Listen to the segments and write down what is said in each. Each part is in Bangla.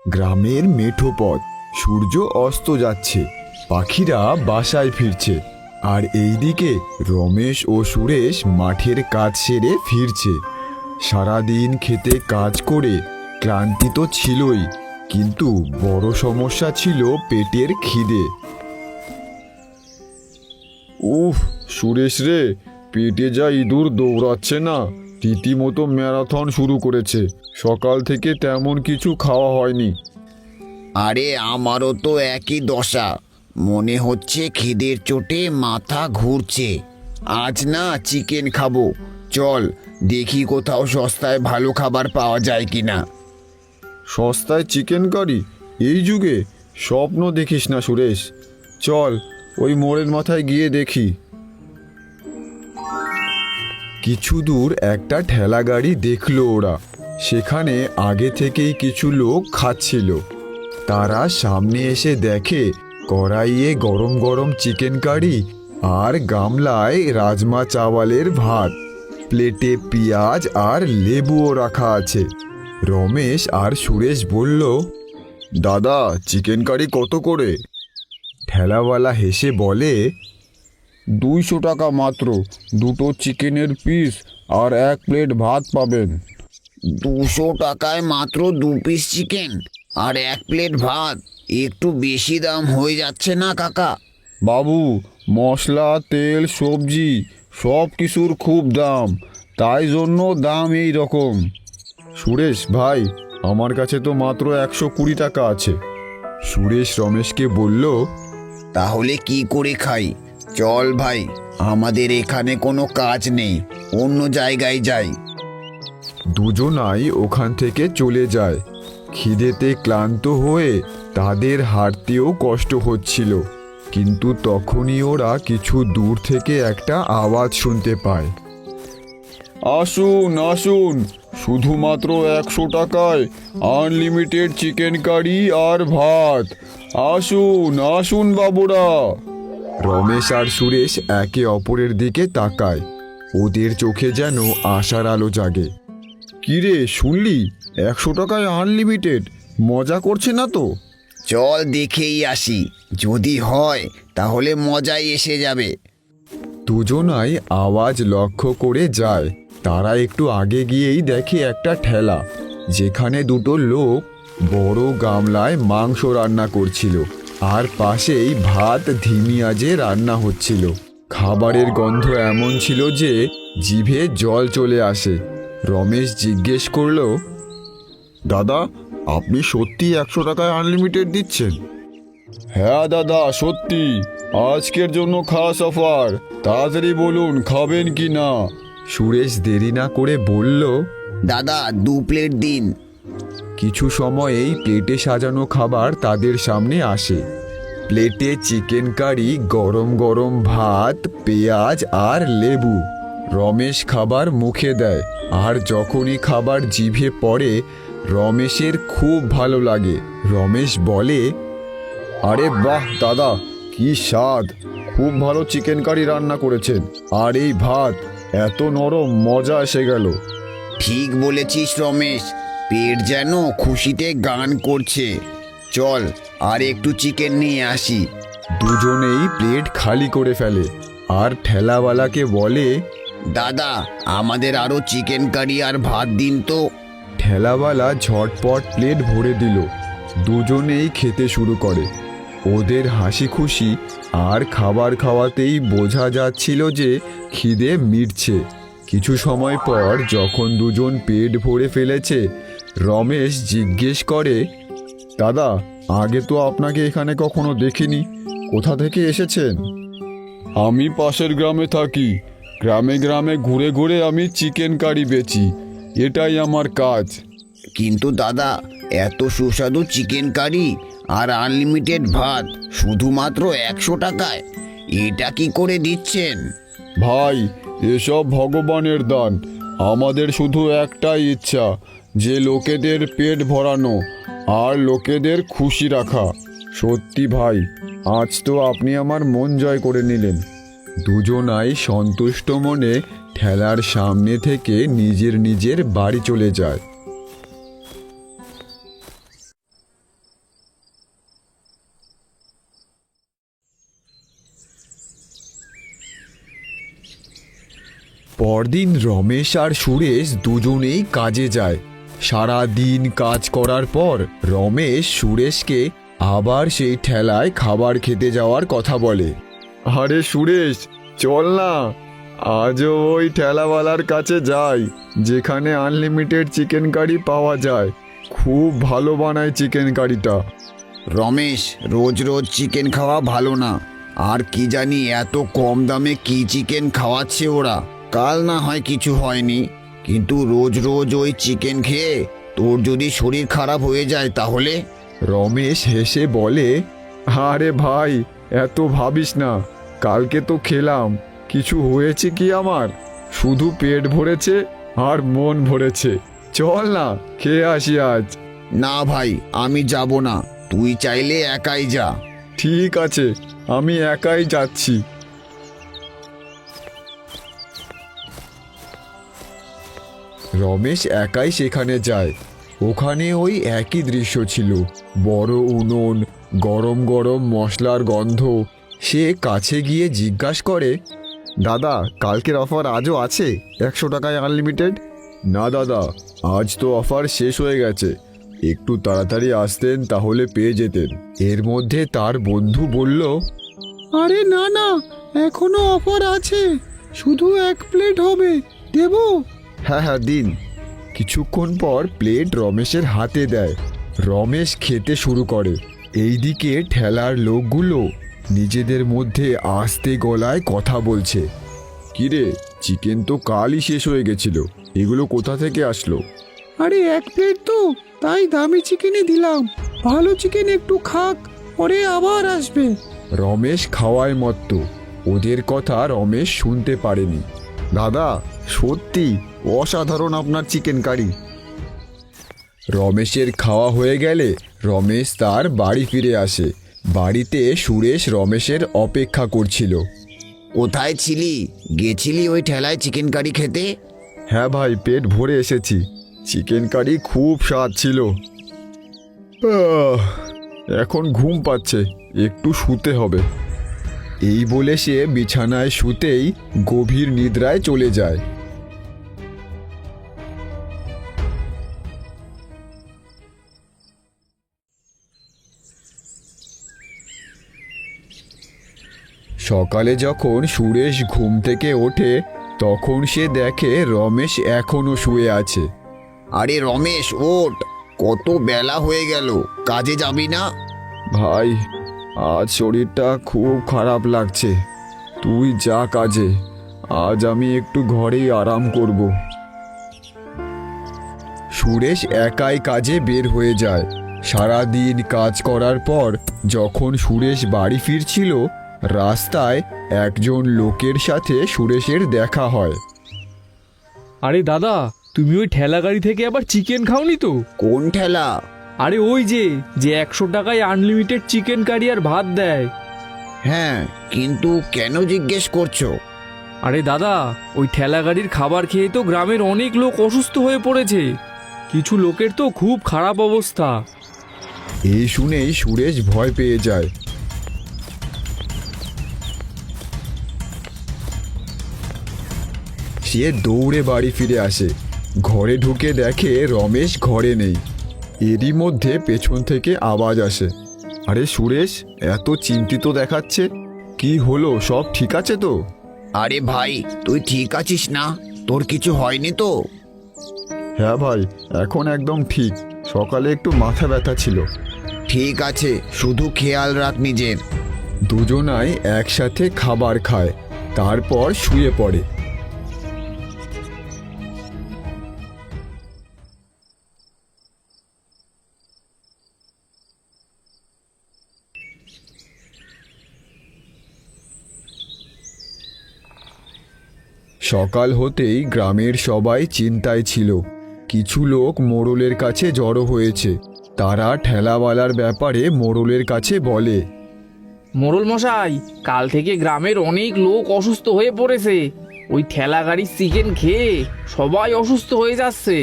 গ্রামের মেঠো পথ, সূর্য অস্ত যাচ্ছে, পাখিরা বাসায় ফিরছে, আর এইদিকে রমেশ ও সুরেশ মাঠের কাজ সেরে ফিরছে। সারাদিন খেতে কাজ করে ক্লান্তি তো ছিলই, কিন্তু বড় সমস্যা ছিল পেটের খিদে। উফ সুরেশ রে, পেটে যা ইঁদুর দৌড়াচ্ছে না, রীতিমতো ম্যারাথন শুরু করেছে। সকাল থেকে তেমন কিছু খাওয়া হয়নি। আরে আমারও তো একই দশা, মনে হচ্ছে খিদের চোটে মাথা ঘুরছে। আজ না চিকেন খাবো, চল দেখি কোথাও সস্তায় ভালো খাবার পাওয়া যায় কিনা। সস্তায় চিকেন কারি? এই যুগে স্বপ্ন দেখিস না সুরেশ, চল ওই মোড়ের মাথায় গিয়ে দেখি। কিছু দূর একটা ঠেলা গাড়ি দেখলো ওরা। সেখানে আগে থেকেই কিছু লোক খাচ্ছিল। তারা সামনে এসে দেখে কড়াইয়ে গরম গরম চিকেন কারি আর গামলায় রাজমা চাওয়ালের ভাত, প্লেটে পেঁয়াজ আর লেবুও রাখা আছে। রমেশ আর সুরেশ বলল, দাদা চিকেন কারি কত করে? ঠেলাওয়ালা হেসে বলে, 200 টাকা মাত্র, দুটো চিকেনের পিস আর 1 প্লেট ভাত পাবেন। 200 টাকায় মাত্র 2 পিস চিকেন আর 1 প্লেট ভাত? একটু বেশি দাম হয়ে যাচ্ছে না কাকা? বাবু, মশলা তেল সবজি সব কিছুর খুব দাম, তাই জন্য দাম এই রকম। সুরেশ ভাই, আমার কাছে তো মাত্র 120 টাকা আছে। সুরেশ রমেশকে বলল, তাহলে কি করে খাই? চল ভাই, আমাদের এখানে কোনো কাজ নেই, অন্য জায়গায় যাই। দুজনাই ওখান থেকে চলে যায়। খিদেতে ক্লান্ত হয়ে তাদের হাঁটতেও কষ্ট হচ্ছিল, কিন্তু তখনই ওরা কিছু দূর থেকে একটা আওয়াজ শুনতে পায়। আসুন আসুন, শুধুমাত্র 100 টাকায় আনলিমিটেড চিকেন কারি আর ভাত। আসুন আসুন বাবুরা। রমেশ আর সুরেশ একে অপরের দিকে তাকায়। ওদের চোখে যেন আশার আলো জাগে। কিরে শুনলি, 100 টাকায় আনলিমিটেড? মজা করছে না তো? চল দেখেই আসি, যদি হয় তাহলে মজাই এসে যাবে। দুজনাই আওয়াজ লক্ষ্য করে যায়। তারা একটু আগে গিয়েই দেখে একটা ঠেলা, যেখানে দুটো লোক বড় গামলায় মাংস রান্না করছিল, আর পাশেই ভাত ধিমি আঁচে রান্না হচ্ছিল। খাবারের গন্ধ এমন ছিল যে জিভে জল চলে আসে। রমেশ জিজ্ঞেস করলো, দাদা আপনি সত্যি 100 টাকায় আনলিমিটেড দিচ্ছেন? হ্যাঁ দাদা সত্যি, আজকের জন্য খাস অফার, তাড়াতাড়ি বলুন খাবেন কি না। সুরেশ দেরি না করে বলল, দাদা 2 প্লেট দিন। কিছু সময়েই প্লেটে সাজানো খাবার তাদের সামনে আসে। প্লেটে চিকেন কারি, গরম গরম ভাত, পেঁয়াজ আর লেবু। রমেশ খাবার মুখে দেয়, আর যখনই খাবার জিভে পড়ে রমেশের খুব ভালো লাগে। রমেশ বলে, আরে বাহ দাদা, কি স্বাদ! খুব ভালো চিকেন কারি রান্না করেছেন, আর এই ভাত এত নরম, মজা এসে গেল। ঠিক বলেছিস রমেশ, পেট যেন খুশিতে গান করছে। চল আর একটু চিকেন নিয়ে আসি। দুজনেই প্লেট খালি করে ফেলে, আর ঠেলাওয়ালাকে বলে, দাদা আমাদের আরো চিকেন কারি আর ভাত দিন তো। ঠেলাওয়ালা ঝটপট প্লেট ভরে দিল। দুজনেই খেতে শুরু করে। ওদের হাসি খুশি আর খাবার খাওয়াতেই বোঝা যাচ্ছিল যে খিদে মিটছে। কিছু সময় পর যখন দুজন পেট ভরে ফেলেছে, রমেশ জিজ্ঞেস করে, দাদা আগে তো আপনাকে এখানে কখনো দেখিনি, কোথা থেকে এসেছেন? আমি পাশের গ্রামে থাকি, গ্রামে গ্রামে ঘুরে ঘুরে আমি চিকেন কারি বেচি, এটাই আমার কাজ। কিন্তু দাদা, এত সুস্বাদু চিকেন কারি আর আনলিমিটেড ভাত শুধুমাত্র 100 টাকায়, এটা কি করে দিচ্ছেন? ভাই, এসব ভগবানের দান। আমাদের শুধু একটাই ইচ্ছা, যে লোকেদের পেট ভরানো আর লোকেদের খুশি রাখা। সত্যি ভাই, আজ তো আপনি আমার মন জয় করে নিলেন। দুজনাই সন্তুষ্ট মনে ঠেলার সামনে থেকে নিজের নিজের বাড়ি চলে যায়। পরদিন রমেশ আর সুরেশ দুজনেই কাজে যায়। সারা দিন কাজ করার পর রমেশ সুরেশকে আবার সেই ঠেলায় খাবার খেতে যাওয়ার কথা বলে। আরে সুরেশ, চল না, আজও ওই ঠেলাওয়ালার কাছে যাই, যেখানে আনলিমিটেড চিকেন কারি পাওয়া যায়। খুব ভালো বানায় চিকেন কারিটা। রমেশ, রোজ রোজ চিকেন খাওয়া ভালো না। আর কি জানি এত কম দামে কি চিকেন খাওয়াচ্ছে ওরা। কাল না হয় কিছু হয়নি, কিন্তু রোজ রোজ ওই চিকেন খেয়ে তোর যদি শরীর খারাপ হয়ে যায় তাহলে? রমেশ হেসে বলে, আরে ভাই, এত ভাবিস না। কালকে তো খেলাম, কিছু হয়েছে কি আমার? শুধু পেট ভরেছে আর মন ভরেছে। চল না, খেয়ে আসি আজ। না ভাই, আমি যাব না, তুই চাইলে একাই যা। ঠিক আছে, আমি একাই যাচ্ছি। রমেশ একাই সেখানে যায়। ওখানে ওই একই দৃশ্য ছিল, বড় উনুন, গরম গরম মশলার গন্ধ। সে কাছে গিয়ে জিজ্ঞাসা করে, দাদা, কালকের অফার আজও আছে? 100 টাকায় আনলিমিটেড? না দাদা, আজ তো অফার শেষ হয়ে গেছে। একটু তাড়াতাড়ি আসতেন তাহলে পেয়ে যেতেন। এর মধ্যে তার বন্ধু বলল, আরে না না, এখনো অফার আছে, শুধু 1 প্লেট হবে, দেবো? হ্যাঁ হ্যাঁ, দিন। কিছুক্ষণ পর প্লেট রমেশের হাতে দেয়। রমেশ খেতে শুরু করে। এইদিকে ঠেলার লোকগুলো নিজেদের মধ্যে আস্তে গলায় কথা বলছে। কিরে, চিকেন তো কালই শেষ হয়ে গেছিল, এগুলো কোথা থেকে আসলো? আরে 1 প্লেট তো, তাই দামি চিকেনই দিলাম। ভালো চিকেন একটু খাক, পরে আবার আসবে। রমেশ খাওয়ায় মত্ত। ওদের কথা রমেশ শুনতে পারেনি। দাদা, সত্যি অসাধারণ আপনার চিকেন কারি। রমেশের খাওয়া হয়ে গেলে রমেশ তার বাড়ি ফিরে আসে। বাড়িতে সুরেশ রমেশের অপেক্ষা করছিল। কোথায় ছিলি? গেছিলি ওই ঠেলায় চিকেন কারি খেতে? হ্যাঁ ভাই, পেট ভরে এসেছি। চিকেন কারি খুব স্বাদ ছিল। এখন ঘুম পাচ্ছে, একটু শুতে হবে। এই বলে সে বিছানায় শুতেই গভীর নিদ্রায় চলে যায়। সকালে যখন সুরেশ ঘুম থেকে ওঠে তখন সে দেখে রমেশ এখনো শুয়ে আছে। আরে রমেশ, ওঠ, কত বেলা হয়ে গেল, কাজে যাবি না? ভাই, আজ শরীরটা খুব খারাপ লাগছে। তুই যা কাজে, আজ আমি একটু ঘরেই আরাম করব। সুরেশ একাই কাজে বের হয়ে যায়। সারা দিন কাজ করার পর যখন সুরেশ বাড়ি ফিরছিল, রাস্তায় একজন লোকের সাথে সুরেশের দেখা হয়। আরে দাদা, তুমি ওই ঠেলা গাড়ি থেকে আবার চিকেন খাওনি তো? কোন ঠেলা? আরে ওই যে 100 টাকায় আনলিমিটেড চিকেন কারি আর ভাত দেয়। হ্যাঁ, কিন্তু কেন জিজ্ঞেস করছো? আরে দাদা, ওই ঠেলা গাড়ির খাবার খেয়ে তো গ্রামের অনেক লোক অসুস্থ হয়ে পড়েছে। কিছু লোকের তো খুব খারাপ অবস্থা। এই শুনেই সুরেশ ভয় পেয়ে যায়। সে দৌড়ে বাড়ি ফিরে আসে। ঘরে ঢুকে দেখে রমেশ ঘরে নেই। এরই মধ্যে পেছন থেকে আওয়াজ আসে। আরে সুরেশ, এত চিন্তিত দেখাচ্ছে, কি হলো? সব ঠিক আছে তো? আরে ভাই, তুই ঠিক আছিস না? তোর কিছু হয়নি তো? হ্যাঁ ভাই, এখন একদম ঠিক। সকালে একটু মাথা ব্যথা ছিল। ঠিক আছে, শুধু খেয়াল রাখ নিজের। দুজনাই একসাথে খাবার খায়, তারপর শুয়ে পড়ে। সকাল হতেই গ্রামের সবাই চিন্তায় ছিল। কিছু লোক মোড়লের কাছে জড়ো হয়েছে। তারা ঠেলাওয়ালার ব্যাপারে মোড়লের কাছে বলে, মোড়ল মশাই, কাল থেকে গ্রামের অনেক লোক অসুস্থ হয়ে পড়েছে। ওই ঠেলা গাড়ির চিকেন খেয়ে সবাই অসুস্থ হয়ে যাচ্ছে।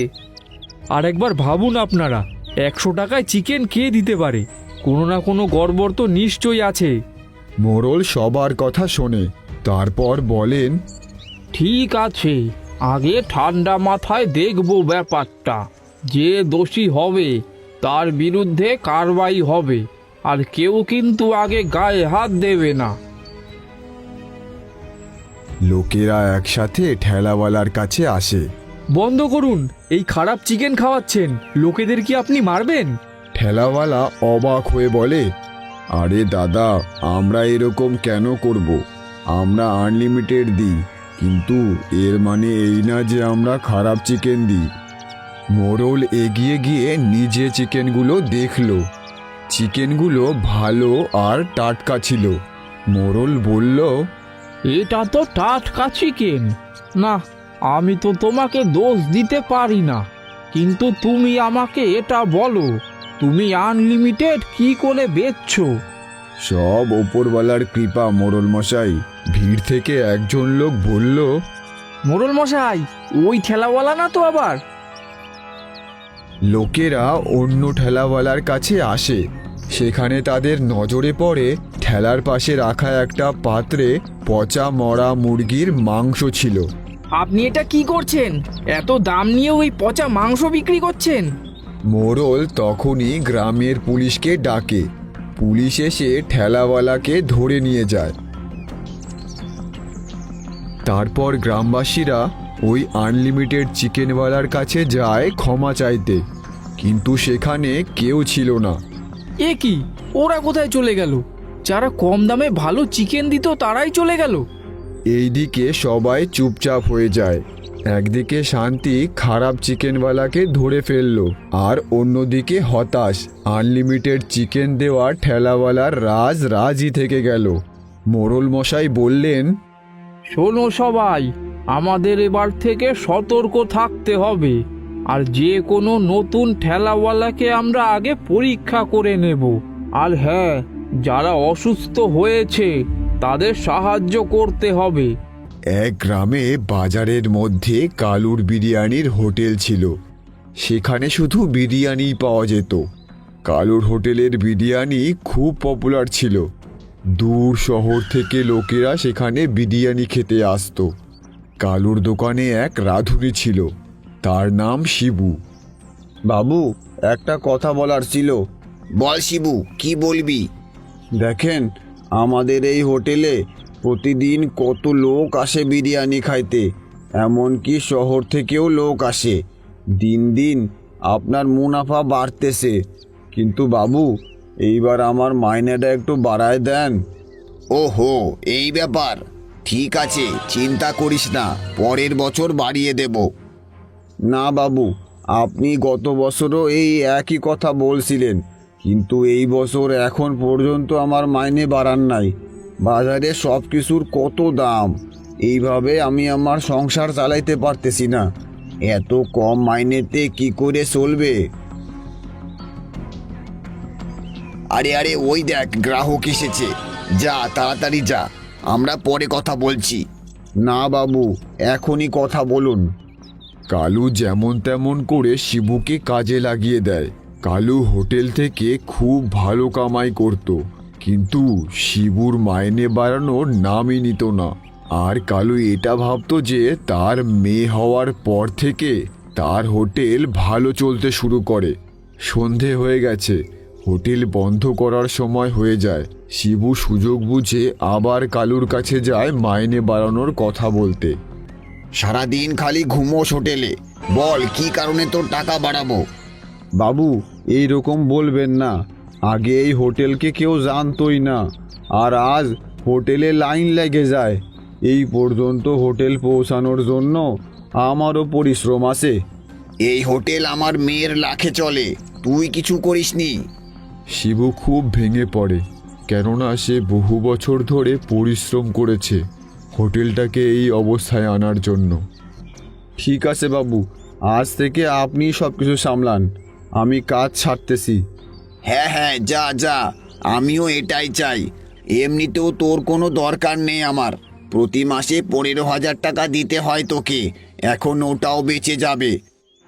আর একবার ভাবুন আপনারা, 100 টাকায় চিকেন খেয়ে দিতে পারে, কোনো না কোনো গড়বড় তো নিশ্চয়ই আছে। মোড়ল সবার কথা শোনে। তারপর বলেন, ঠিক আছে, আগে ঠান্ডা মাথায় দেখব ব্যাপারটা। যে দোষী হবে তার বিরুদ্ধে কারবাই হবে, আর কেউ কিন্তু আগে গায়ে হাত দেবে না। লোকেরা একসাথে ঠেলাওয়ালার কাছে আসে। বন্ধ করুন, এই খারাপ চিকেন খাওয়াচ্ছেন, লোকেদের কি আপনি মারবেন? ঠেলাওয়ালা অবাক হয়ে বলে, আরে দাদা, আমরা এরকম কেন করব? আমরা আনলিমিটেড দিই, কিন্তু এর মানে এই না যে আমরা খারাপ চিকেন দিই। মোড়ল এগিয়ে গিয়ে নিজে চিকেনগুলো দেখল। চিকেনগুলো ভালো আর টাটকা ছিল। মোড়ল বলল, এটা তো টাটকা চিকেন। না, আমি তো তোমাকে দোষ দিতে পারি না, কিন্তু তুমি আমাকে এটা বলো, তুমি আনলিমিটেড কি করে বেচছো? সব ওপরওয়ালার কৃপা মোড়ল মশাই। ভিড় থেকে একজন লোক বলল, মোড়ল মশাই, ওই ঠেলাওয়ালা না তো আবার? লোকেরা অন্য ঠেলাওয়ালার কাছে আসে। সেখানে তাদের নজরে পড়ে ঠেলার পাশে রাখা একটা পাত্রে পচা মরা মুরগির মাংস ছিল। আপনি এটা কি করছেন? এত দাম নিয়ে ওই পচা মাংস বিক্রি করছেন? মোড়ল তখনই গ্রামের পুলিশকে ডাকে। পুলিশ এসে ঠেলাওয়ালাকে ধরে নিয়ে যায়। তারপর গ্রামবাসীরা ওই আনলিমিটেড চিকেনওয়ালার কাছে যায় ক্ষমা চাইতে, কিন্তু সেখানে কেউ ছিল না। এ কি, ওরা কোথায় চলে গেল? যারা কম দামে ভালো চিকেন দিত তারাই চলে গেল। এইদিকে সবাই চুপচাপ হয়ে যায়। একদিকে শান্তি খারাপ চিকেনওয়ালাকে ধরে ফেললো, আর অন্যদিকে হতাশ আনলিমিটেড চিকেন দেওয়া ঠেলাওয়ালার রাজই থেকে গেল। মোড়ল মশাই বললেন, শোনো সবাই, আমাদের এবার থেকে সতর্ক থাকতে হবে, আর যে কোনো নতুন ঠেলাওয়ালাকে আমরা আগে পরীক্ষা করে নেব। আর হ্যাঁ, যারা অসুস্থ হয়েছে তাদের সাহায্য করতে হবে। এক গ্রামে বাজারের মধ্যে কালুর বিরিয়ানির হোটেল ছিল। সেখানে শুধু বিরিয়ানি পাওয়া যেত। কালুর হোটেলের বিরিয়ানি খুব পপুলার ছিল। দূর শহর থেকে লোকেরা সেখানে বিরিয়ানি খেতে আসতো। কালুর দোকানে এক রাঁধুনি ছিল, তার নাম শিবু। বাবু, একটা কথা বলার ছিল। বল শিবু, কি বলবি? দেখেন, আমাদের এই হোটেলে প্রতিদিন কত লোক আসে বিরিয়ানি খাইতে, এমনকি শহর থেকেও লোক আসে। দিন দিন আপনার মুনাফা বাড়তেছে, কিন্তু বাবু, এইবার আমার মাইনেটা একটু বাড়ায় দেন। ওহো, এই ব্যাপার। ঠিক আছে, চিন্তা করিস না, পরের বছর বাড়িয়ে দেব। না বাবু, আপনি গত বছরও এই একই কথা বলছিলেন, কিন্তু এই বছর এখন পর্যন্ত আমার মাইনে বাড়ান নাই। বাজারে সব কিছুর কত দাম, এইভাবে আমি আমার সংসার চালাইতে পারতেছি না। এত কম মাইনেতে কি করে চলবে? আরে আরে, ওই দেখ, গ্রাহক এসেছে। যা, তাড়াতাড়ি যা, আমরা পরে কথা বলছি। না বাবু, এখনই কথা বলুন। কালু যেমন তেমন করে শিবুকে কাজে লাগিয়ে দেয়। কালু হোটেল থেকে খুব ভালো কামাই করত, কিন্তু শিবুর মাইনে বাড়ানোর নামই নিত না। আর কালু এটা ভাবতো যে তার মেয়ে হওয়ার পর থেকে তার হোটেল ভালো চলতে শুরু করে। সন্ধে হয়ে গেছে, হোটেল বন্ধ করার সময় হয়ে যায়। শিবু সুযোগ বুঝে আবার কালুর কাছে যায় মাইনে বাড়ানোর কথা বলতে। সারাদিন খালি ঘুমোস হোটেলে, বল কি কারণে তোর টাকা বাড়াবো? বাবু, এই রকম বলবেন না। আগে এই হোটেলকে কেউ জানতোই না, আর আজ হোটেলে লাইন লেগে যায়। এই পর্যন্ত হোটেল পৌঁছানোর জন্য আমারও পরিশ্রম আছে। এই হোটেল আমার মেয়ের লাখে চলে, তুই কিছু করিসনি। শিবু খুব ভেঙে পড়ে, কেননা সে বহু বছর ধরে পরিশ্রম করেছে হোটেলটাকে এই অবস্থায় আনার জন্য। ঠিক আছে বাবু, আজ থেকে আপনি সব কিছু সামলান, আমি কাজ ছাড়তেছি। হ্যাঁ হ্যাঁ, যা যা, আমিও এটাই চাই। এমনিতেও তোর কোনো দরকার নেই আমার। প্রতি মাসে 15,000 টাকা দিতে হয় তোকে, এখন ওটাও বেঁচে যাবে।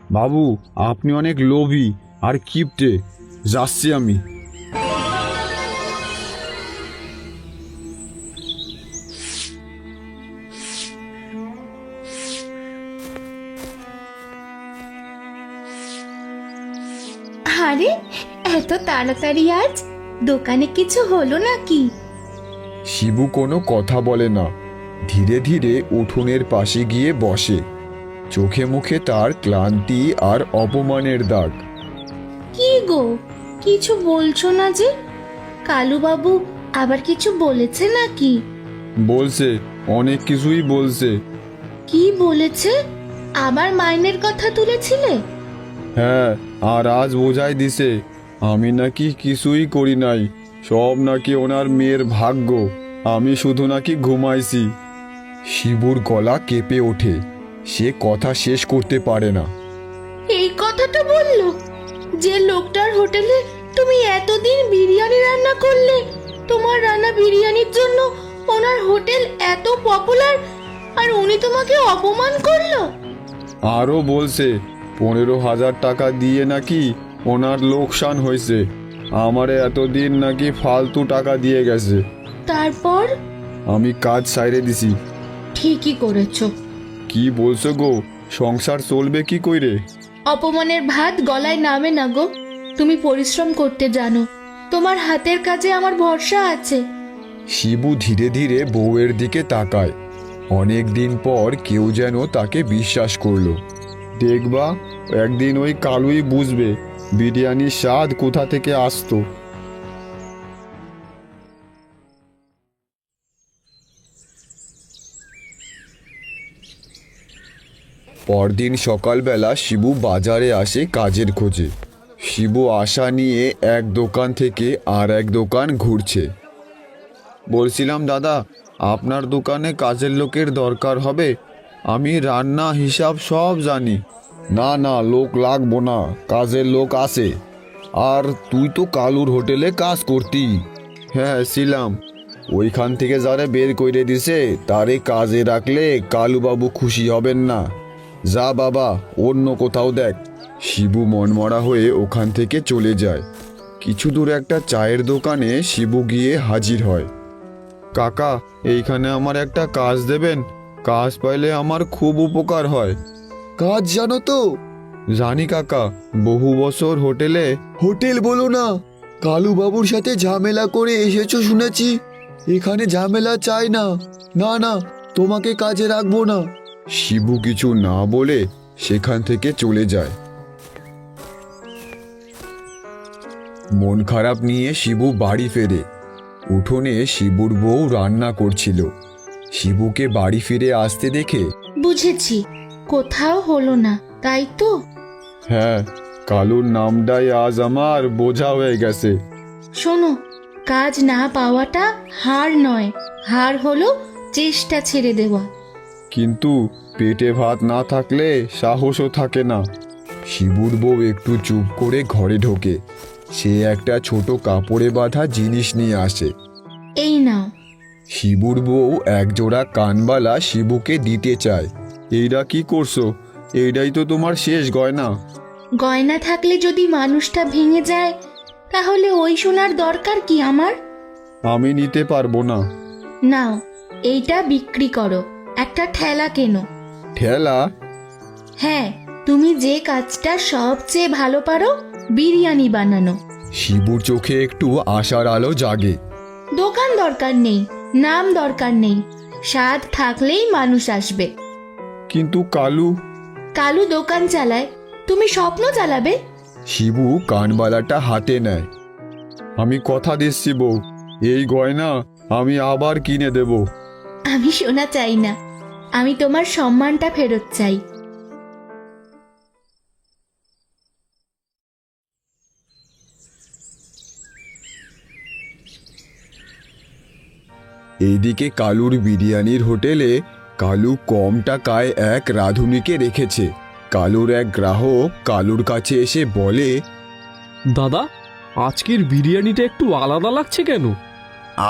বাবু, আপনি অনেক লোভী আর কিপটে। যাচ্ছি আমি। আরে এত তাড়াতাড়ি আজ দোকানে কিছু হলো নাকি? শিবু কোনো কথা বলে না, ধীরে ধীরে উঠোনের পাশে গিয়ে বসে। চোখে মুখে তার ক্লান্তি আর অপমানের দাগ। কি গো, কিছু বলছো না যে? কালুবাবু আবার কিছু বলেছে নাকি? বলছে, অনেক কিছুই বলছে। কি বলেছে? আবার মাইনের কথা তুলেছিলে? হ্যাঁ, আর আজ বোঝাই দিছে আমি নাকি কিছুই করি নাই, সব নাকি ওনার মেয়ের ভাগ্য, আমি শুধু নাকি ঘুমাইছি। শিবুর গলা কেঁপে ওঠে, সে কথা শেষ করতে পারে না। এই কথাটা বললো যে লোকটার হোটেলে তুমি এতদিন বিরিয়ানি রান্না করলে, তোমার রান্না বিরিয়ানির জন্য ওনার হোটেল এত পপুলার, আর উনি তোমাকে অপমান করলো? আরও বলছে 15,000 টাকা দিয়ে নাকি ওনার লোকসান হয়েছে, আমারে এতদিন নাকি ফালতু টাকা দিয়ে গেছে। তারপর? আমি কাজ সাইরে দিছি। ঠিকই করেছো। কি বলছো গো, সংসার চলবে কি কইরে? অপমানের ভাত গলায় নামে না গো। তুমি পরিশ্রম করতে জানো, তোমার হাতের কাজে আমার ভরসা আছে। শিবু ধীরে ধীরে বউয়ের দিকে তাকায়। অনেক দিন পর কেউ যেন তাকে বিশ্বাস করলো। দেখবা, একদিন ওই কালুই বুঝবে বিরিয়ানির স্বাদ কোথা থেকে আসতো। পরদিন সকালবেলা শিবু বাজারে আসে কাজের খোঁজে। শিবু আশা নিয়ে এক দোকান থেকে আর এক দোকান ঘুরছে। বলছিলাম দাদা, আপনার দোকানে কাজের লোকের দরকার হবে? আমি রান্না হিসাব সব জানি। না না, লোক লাগবো না, কাজের লোক আছে। আর তুই তো কালুর হোটেলে কাজ করতি। হ্যাঁ ছিলাম, ওইখান থেকে যারা বের করে দিছে তারে কাজে রাখলে কালুবাবু খুশি হবেন না। যা বাবা, অন্য কোথাও দেখ। শিবু মনমরা হয়ে ওখান থেকে চলে যায়। কিছু দূর একটা চায়ের দোকানে শিবু গিয়ে হাজির হয়। কাকা, এইখানে আমার একটা কাজ দেবেন? কাজ পাইলে আমার খুব উপকার হয়। কাজ জানো তো? জানি কাকা, বহু বছর হোটেলে। হোটেল বলো না, কালু বাবুর সাথে ঝামেলা করে এসেছো শুনেছি। এখানে ঝামেলা চাই না। না না, তোমাকে কাজে রাখবো না। শিবু কিছু না বলে সেখান থেকে চলে যায়। মন খারাপ নিয়ে শিবু বাড়ি ফেরে। উঠোনে শিবুর বউ রান্না করছিল। শিবুকে বাড়ি ফিরে আসতে দেখে, বুঝেছি, কোথাও হলো না, তাই তো? হ্যাঁ, কালুর নামটাই আজ আমার বোঝা হয়ে গেছে। শোনো, কাজ না পাওয়াটা হার নয়, হার হলো চেষ্টা ছেড়ে দেওয়া। কিন্তু পেটে ভাত না থাকলে সাহসও থাকে না। শিবুর বউ একটু চুপ করে ঘরে ঢোকে। সে একটা ছোট কাপড়ে বাঁধা জিনিস নিয়ে আসে। এই নাও। শিবুর বউ একজোড়া কানবালা শিবুকে দিতে চায়। এইটা কি করছো? এইটাই তো তোমার শেষ গয়না। গয়না থাকলে যদি মানুষটা ভেঙে যায়, তাহলে ওই সোনার দরকার কি আমার? আমি নিতে পারবো না। নাও, এইটা বিক্রি করো, একটা ঠেলা কেনো। ঠেলা? হ্যাঁ, তুমি যে কাজটা সবচেয়ে ভালো পারো, বিরিয়ানি বানানো। শিবুর চোখে একটু আশার আলো জাগে। দোকান দরকার নেই, নাম দরকার নেই, স্বাদ থাকলেই মানুষ আসবে। কিন্তু কালু? কালু দোকান চালায়, তুমি স্বপ্ন চালাবে? শিবু কানবালাটা হাতে নেয়। আমি কথা দিচ্ছি বউ, এই গয়না আমি আবার কিনে দেব। আমি শোনা চাই না, আমি তোমার সম্মানটা ফেরত চাই। এইদিকে কালুর বিরিয়ানির হোটেলে কালু কম টাকায় এক রাঁধুনিকে রেখেছে। কালুর এক গ্রাহক কালুর কাছে এসে বলে, দাদা, আজকের বিরিয়ানিটা একটু আলাদা লাগছে কেন?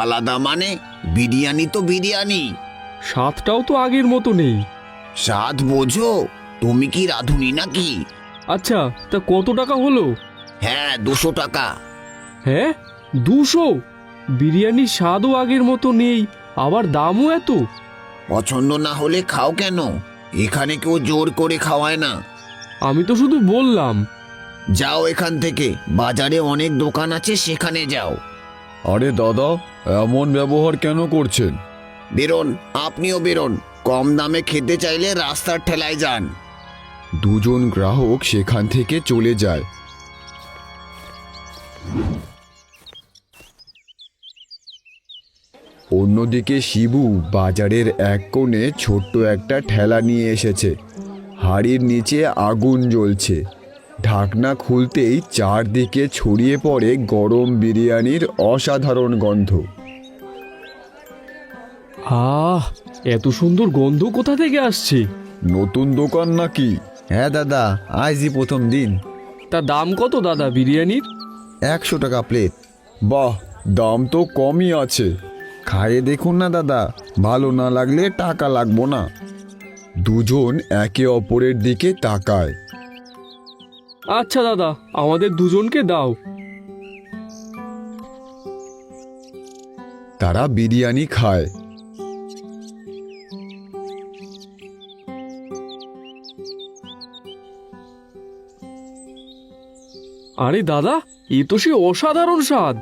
আলাদা মানে? বিরিয়ানি তো বিরিয়ানি। স্বাদটাও তো আগের মতো নেই। স্বাদ বোঝো, তুমি কি রাঁধুনি নাকি? আচ্ছা, তা কত টাকা হলো? হ্যাঁ, 200 টাকা। হ্যাঁ, 200? বিরিয়ানির স্বাদও আগের মতো নেই, আবার দামও এত। পছন্দ না হলে খাও কেন? এখানে কেউ জোর করে খাওয়ায় না। আমি তো শুধু বললাম। যাও এখান থেকে, বাজারে অনেক দোকান আছে, সেখানে যাও। আরে দাদা, এমন ব্যবহার কেন করছেন? বেরোন, আপনিও বেরোন। কম দামে খেতে চাইলে রাস্তার ঠেলায় যান। দুজন গ্রাহক সেখান থেকে চলে যায়। অন্যদিকে শিবু বাজারের এক কোণে ছোট্ট একটা ঠেলা নিয়ে এসেছে। হাড়ির নিচে আগুন জ্বলছে। ঢাকনা খুলতেই চারদিকে ছড়িয়ে পড়ে গরম বিরিয়ানির অসাধারণ গন্ধ। আহ, এত সুন্দর গন্ধ কোথা থেকে আসছে? নতুন দোকান নাকি? হ্যাঁ দাদা, আজই প্রথম দিন। তা দাম কত দাদা বিরিয়ানির? 100 টাকা প্লেট। বাহ, দাম তো কমই আছে। খাইয়ে দেখুন না দাদা, ভালো না লাগলে টাকা লাগবো না। দুজন একে অপরের দিকে তাকায়। আচ্ছা দাদা, আমাদের দুজনকে দাও। তারা বিরিয়ানি খায়। আরে দাদা, এ তো সে অসাধারণ স্বাদ।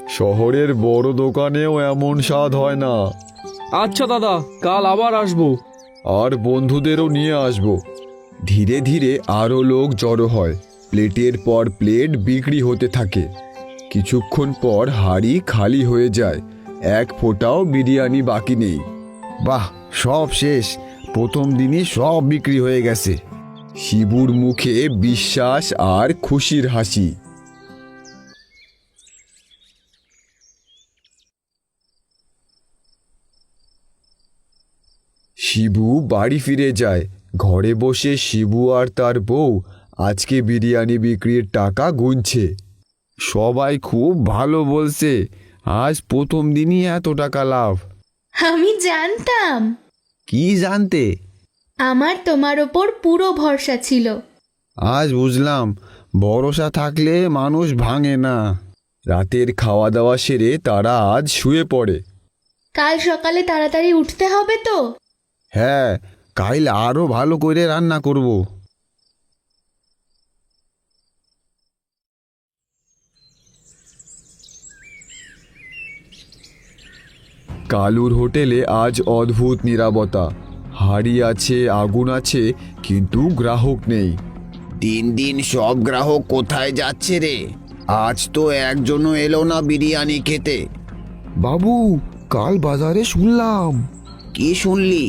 শহরের বড় দোকানেও এমন স্বাদ হয় না। আচ্ছা দাদা, কাল আবার আসবো। আর বন্ধুদেরও নিয়ে আসবো। ধীরে ধীরে আরও লোক জড়ো হয়। প্লেটের পর প্লেট বিক্রি হতে থাকে। কিছুক্ষণ পর হাঁড়ি খালি হয়ে যায়। এক ফোঁটাও বিরিয়ানি বাকি নেই। বাহ, সব শেষ। প্রথম দিনই সব বিক্রি হয়ে গেছে। শিবুর মুখে বিশ্বাস আর খুশির হাসি। শিবু বাড়ি ফিরে যায়। ঘরে বসে শিবু আর তার বউ আজকে বিরিয়ানি বিক্রির টাকা গুনছে। সবাই খুব ভালো বলছে, আজ প্রথম দিনই এত টাকা লাভ। আমি জানতাম। কি জানতে? আমার তোমার ওপর পুরো ভরসা ছিল। আজ বুঝলাম, ভরসা থাকলে মানুষ ভাঙে না। রাতের খাওয়া দাওয়া সেরে তারা আজ শুয়ে পড়ে। কাল সকালে তাড়াতাড়ি উঠতে হবে তো। হ্যাঁ, কাল আরো ভালো করে রান্না করব। কালুর হোটেলে আজ অদ্ভুত নীরবতা। হাঁড়ি আছে, আগুন আছে, কিন্তু গ্রাহক নেই। দিন দিন সব গ্রাহক কোথায় যাচ্ছে রে? আজ তো একজনও এলো না বিরিয়ানি খেতে। বাবু, কাল বাজারে শুনলাম। কি শুনলি?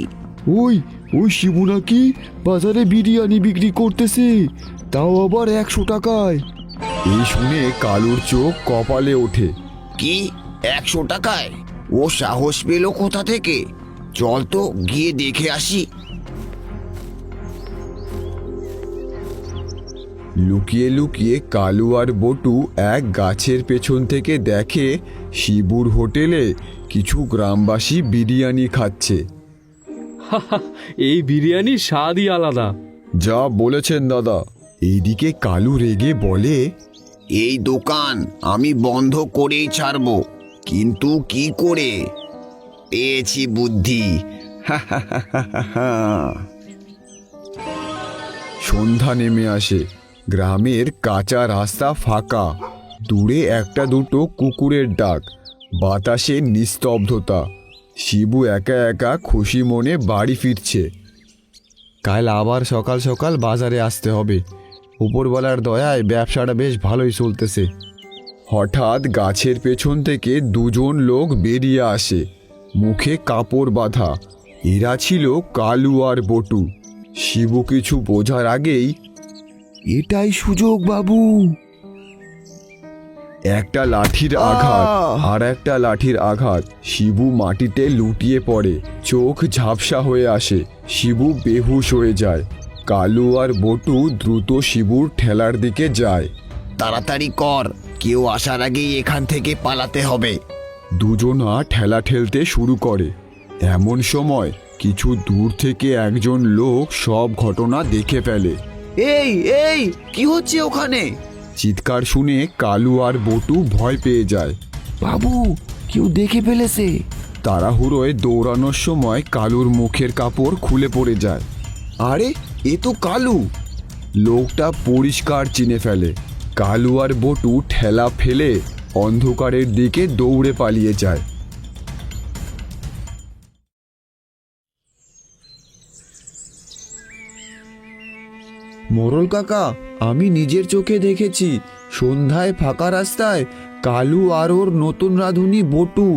ওই ওই শিবু নাকি বাজারে বিরিয়ানি বিক্রি করতেছে, তাও আবার 100 টাকায়। এই শুনে কালুর চোখ কপালে ওঠে। কি, 100 টাকায়? ও সাহস পেল কোথা থেকে? চল তো গিয়ে দেখে আসি। লুকিয়ে লুকিয়ে কালু আর বটু এক গাছের পেছন থেকে দেখে শিবুর হোটেলে কিছু গ্রামবাসী বিরিয়ানি খাচ্ছে। এই বিরিয়ানির স্বাদই আলাদা। যা বলেছেন দাদা। এইদিকে কালু রেগে বলে, এই দোকান আমি বন্ধ করেই ছাড়বো, কিন্তু কি করে? পেয়েছি বুদ্ধি। সন্ধ্যা নেমে আসে। গ্রামের কাঁচা রাস্তা ফাঁকা। দূরে একটা দুটো কুকুরের ডাক। বাতাসে নিস্তব্ধতা। শিবু একা একা খুশি মনে বাড়ি ফিরছে। কাল আবার সকাল সকাল বাজারে আসতে হবে। উপরওয়ালার দয়ায় ব্যবসাটা বেশ ভালোই চলতেছে। হঠাৎ গাছের পেছন থেকে দুজন লোক বেরিয়ে আসে, মুখে কাপড় বাঁধা। এরা ছিল কালু আর বটু। শিবু কিছু বোঝার আগেই, এটাই সুযোগ বাবু। একটা লাঠির আঘাত আর একটা লাঠির আঘাত। শিবু মাটিতে লুটিয়ে পড়ে, চোখ ঝাপসা হয়ে আসে। শিবু বেহুশ হয়ে যায়। কালু আর বটু দ্রুত শিবুর ঠেলার দিকে যায়। তাড়াতাড়ি কর, কেউ আসার আগেই এখান থেকে পালাতে হবে। দুজনা ঠেলা ঠেলতে শুরু করে। এমন সময় কিছু দূর থেকে একজন লোক সব ঘটনা দেখে ফেলে। এই এই, কি হচ্ছে ওখানে? চিৎকার শুনে কালু আর বটু ভয় পেয়ে যায়। বাবু, কেউ দেখে ফেলেছে। তাড়াহুড়োয় দৌড়ানোর সময় কালুর মুখের কাপড় খুলে পড়ে যায়। আরে, এ তো কালু! লোকটা পরিষ্কার চিনে ফেলে। কালু আর বটু ঠেলা ফেলে অন্ধকারের দিকে দৌড়ে পালিয়ে যায়। মোড়ল কাকা, আমি নিজের চোখে দেখেছি সন্ধ্যায় ফাঁকা রাস্তায় কালু আর ওর নতুন রাঁধুনি বটু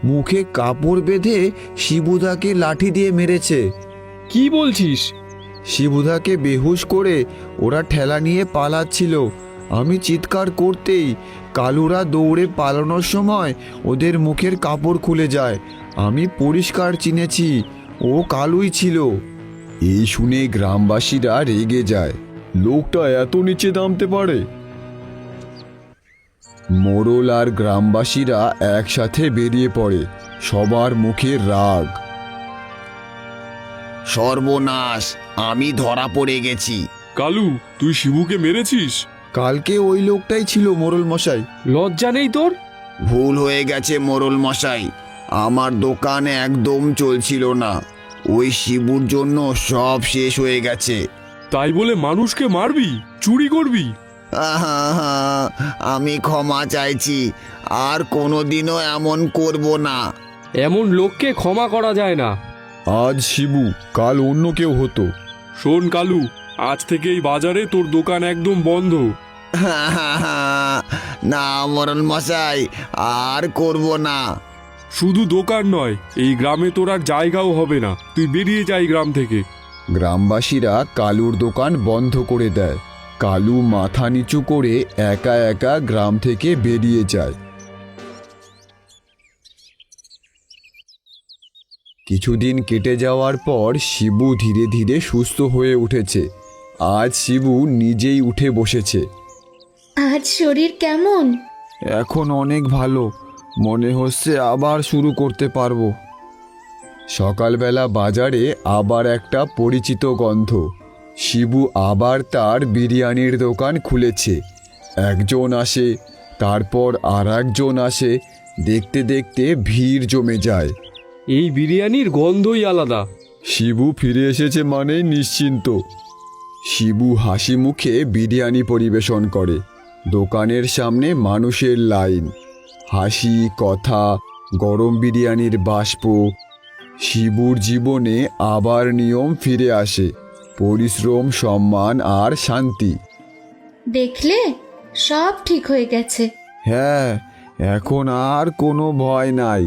মুখে কাপড় বেঁধে শিবুদাকে লাঠি দিয়ে মেরেছে। কি বলছিস? শিবুদাকে বেহুশ করে ওরা ঠেলা নিয়ে পালাচ্ছিল। আমি চিৎকার করতেই কালুরা দৌড়ে পালানোর সময় ওদের মুখের কাপড় খুলে যায়। আমি পরিষ্কার চিনেছি ও কালুই ছিল। এই শুনে গ্রামবাসীরা রেগে যায়। লোকটা এত নিচে নামতে পারে? মোড়ল আর গ্রামবাসীরা একসাথে বেরিয়ে পড়ে। সবার মুখে রাগ। সর্বনাশ, আমি ধরা পড়ে গেছি। কালু, তুই শিবুকে মেরেছিস? কালকে ওই লোকটাই ছিল মোড়ল মশাই। লজ্জা নেই তোর? ভুল হয়ে গেছে মোড়ল মশাই, আমার দোকান একদম চলছিল না। ওই শিবুর জন্য সব শেষ হয়ে গেছে। তাই বলে মানুষকে মারবি, চুরি করবি? আহা, আমি ক্ষমা চাইছি, আর কোনোদিনও এমন করব না। এমন লোককে ক্ষমা করা যায় না। আজ শিবু, কাল অন্য কেউ হতো। শোন কালু, আজ থেকে এই বাজারে তোর দোকান একদম বন্ধ। না মোড়ল মশাই, আর করব না। শুধু দোকান নয়, এই গ্রামে তোর আর জায়গাও হবে না। তুই বেরিয়ে যাই গ্রাম থেকে। গ্রামবাসীরা কালুর দোকান বন্ধ করে দেয়। কালু মাথা নিচু করে একা একা গ্রাম থেকে বেরিয়ে যায়। কিছুদিন কেটে যাওয়ার পর শিবু ধীরে ধীরে সুস্থ হয়ে উঠেছে। আজ শিবু নিজেই উঠে বসেছে। আজ শরীর কেমন? এখন অনেক ভালো, মনে হচ্ছে আবার শুরু করতে পারবো। সকালবেলা বাজারে আবার একটা পরিচিত গন্ধ। শিবু আবার তার বিরিয়ানির দোকান খুলেছে। একজন আসে, তারপর আর একজন আসে। দেখতে দেখতে ভিড় জমে যায়। এই বিরিয়ানির গন্ধই আলাদা। শিবু ফিরে এসেছে মানেই নিশ্চিন্ত। শিবু হাসি মুখে বিরিয়ানি পরিবেশন করে। দোকানের সামনে মানুষের লাইন, হাসি, কথা, গরম বিরিয়ানির বাষ্প। শিবুর জীবনে আবার নিয়ম ফিরে আসে, পরিশ্রম, সম্মান আর শান্তি। দেখলে, সব ঠিক হয়ে গেছে। হ্যাঁ, এখন আর কোনো ভয় নাই।